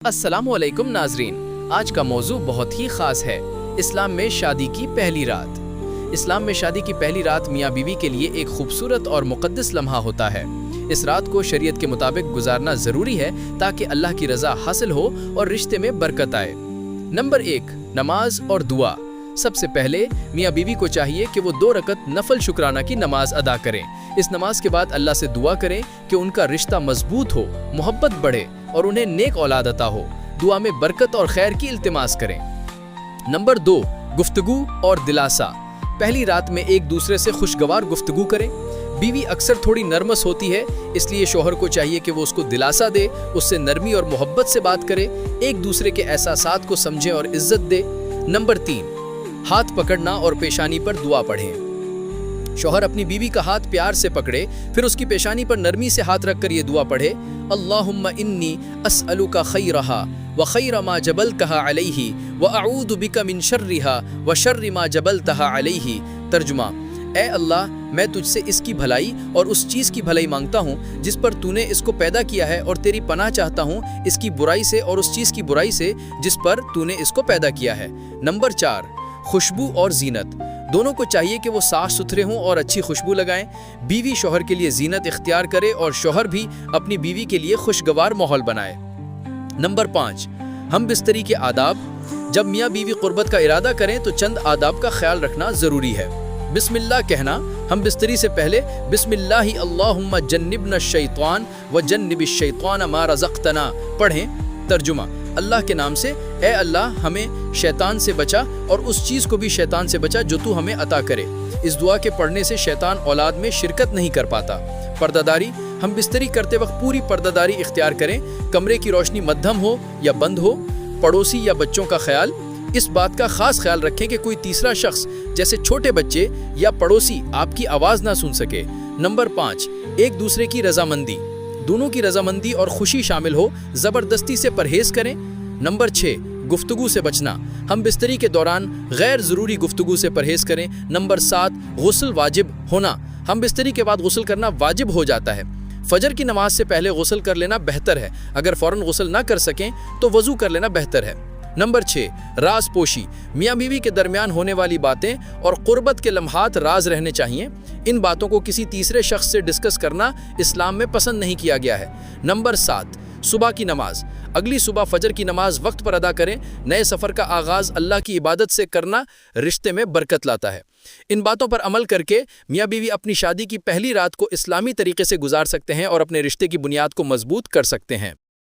अस्सलामुअलैकुम नाजरीन, आज का मौजू बहुत ही ख़ास है। इस्लाम में शादी की पहली रात। इस्लाम में शादी की पहली रात मियाँ बीवी के लिए एक खूबसूरत और मुक़द्दस लम्हा होता है। इस रात को शरीयत के मुताबिक गुजारना ज़रूरी है ताकि अल्लाह की रज़ा हासिल हो और रिश्ते में बरकत आए। नंबर 1, नमाज और दुआ। सबसे पहले मियाँ बीवी को चाहिए कि वो 2 रकत नफल शुक्राना की नमाज अदा करें। इस नमाज के बाद अल्लाह से दुआ करें कि उनका रिश्ता मजबूत हो, मोहब्बत बढ़े और उन्हें नेक औलाद अता हो। दुआ में बरकत और खैर की इल्तिमास करें। नंबर 2, गुफ्तगू और दिलासा। पहली रात में एक दूसरे से खुशगवार गुफ्तगू करें। बीवी अक्सर थोड़ी नर्वस होती है, इसलिए शौहर को चाहिए कि वो उसको दिलासा दे, उससे नरमी और मोहब्बत से बात करे, एक दूसरे के एहसासात को समझे और इज्जत दे। नंबर 3, हाथ पकड़ना और पेशानी पर दुआ पढ़ें। शौहर अपनी बीवी का हाथ प्यार से पकड़े, फिर उसकी पेशानी पर नरमी से हाथ रखकर ये दुआ पढ़े, अल्लाहुम्मा इन्नी अस्अलुका खैरहा व खैर मा जबलतहा अलैहि व अऊदु बिका मिन शर्रिहा व शर्रि मा जबलतहा अलैहि। तर्जुमा: ए अल्लाह, मैं तुझसे इसकी भलाई और उस चीज़ की भलाई मांगता हूँ जिस पर तूने इसको पैदा किया है, और तेरी पनाह चाहता हूँ इसकी बुराई से और उस चीज़ की बुराई से जिस पर तूने इसको पैदा किया है। नंबर 4, खुशबू और जीनत। दोनों को चाहिए कि वो साफ सुथरे हों और अच्छी खुशबू लगाएं। बीवी शौहर के लिए जीनत इख्तियार करे और शौहर भी अपनी बीवी के लिए खुशगवार माहौल बनाए। नंबर 5, हम बिस्तरी के आदाब। जब मियाँ बीवी कुर्बत का इरादा करें तो चंद आदाब का ख्याल रखना ज़रूरी है। बिस्मिल्लाह कहना। हम बिस्तरी से पहले बिस्मिल्लाहि अल्लाहुम्मा जन्निबना शैतान व जन्निबिश शैतान मा रज़क़तना पढ़ें। तर्जुमा: अल्लाह के नाम से, ए अल्लाह, हमें शैतान से बचा और उस चीज़ को भी शैतान से बचा जो तू हमें अता करे। इस दुआ के पढ़ने से शैतान औलाद में शिरकत नहीं कर पाता। पर्दादारी। हम बिस्तरी करते वक्त पूरी पर्दादारी इख्तियार करें। कमरे की रोशनी मध्यम हो या बंद हो। पड़ोसी या बच्चों का ख्याल। इस बात का खास ख्याल रखें कि कोई तीसरा शख्स जैसे छोटे बच्चे या पड़ोसी आपकी आवाज़ ना सुन सके। नंबर 5, एक दूसरे की रजामंदी। दोनों की रजामंदी और खुशी शामिल हो, ज़बरदस्ती से परहेज़ करें। नंबर 6, गुफ्तगू से बचना। हम बिस्तरी के दौरान गैर ज़रूरी गुफ्तगू से परहेज़ करें। नंबर 7, गुस्ल वाजिब होना। हम बिस्तरी के बाद गुस्ल करना वाजिब हो जाता है। फजर की नमाज से पहले गुस्ल कर लेना बेहतर है। अगर फ़ौरन गुस्ल ना कर सकें तो वज़ू कर लेना बेहतर है। नंबर 6, राज पोशी। मियाँ बीवी के दरमियान होने वाली बातें और कुर्बत के लम्हात राज रहने चाहिए। इन बातों को किसी तीसरे शख्स से डिस्कस करना इस्लाम में पसंद नहीं किया गया है। नंबर 7, सुबह की नमाज। अगली सुबह फजर की नमाज वक्त पर अदा करें। नए सफ़र का आगाज़ अल्लाह की इबादत से करना रिश्ते में बरकत लाता है। इन बातों पर अमल करके मियाँ बीवी अपनी शादी की पहली रात को इस्लामी तरीके से गुजार सकते हैं और अपने रिश्ते की बुनियाद को मजबूत कर सकते हैं।